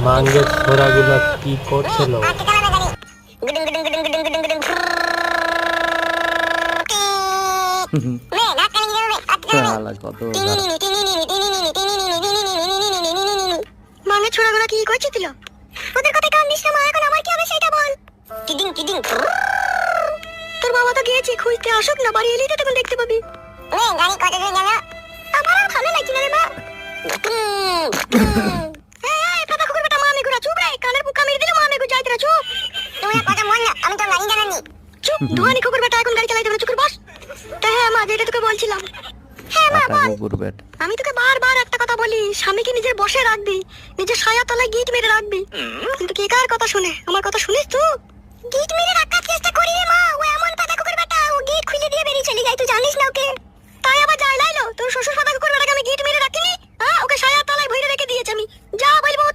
মাঙ্গের ছোড়াগুলো কি করছিল? মাঙ্গের ছোড়াগুলো কি করছিল? ওদের কথা কান দিস না মা, এখন আমার কি হবে সেটা বল। তোর বাবা তো গিয়েছে খুঁজতে, আসুক না, বাড়ি এলেই তো তখন দেখতে পাবি। গাড়ি কত দূর গেল? আমার আর ভালো লাগছে না রে মা। এই পাতা কুকুর বেটা, মা মেঘু চুপ রে, কানের বুকা মেরে দিলে মা মেঘু যাইতে রে, চুপ। তুমি কথা বল না, আমি তো গাড়ি জানানি। চুপ ধোয়ানি কুকুর বেটা, এখন গাড়ি চালাইতে হবে না, চুপ করে বস। হ্যাঁ মা, যেটা তোকে বলছিলাম। হ্যাঁ মা বল। আমি তোকে বারবার একটা কথা বলি, স্বামীকে নিজের বসে রাখবি, নিজের ছায়ার তলায় গিট মেরে রাখবি। কিন্তু কে কার কথা শুনে? আমার কথা শুনিস তুই? গিট মেরে রাখার চেষ্টা করি রে মা, ও এমন পাতা কুকুর বেটা, ও গিট খুলে দিয়ে বেরিয়ে চলে যায়, তুই জানিস না ওকে? তাই আবার যাই লাইলো, তোর শ্বশুর পাতা কুকুর বেটাকে আমি গিট মেরে রাখিনি? হ্যাঁ, ওকে ছায়ার তলায় ভরে রেখে দিয়েছি আমি, যা বলবো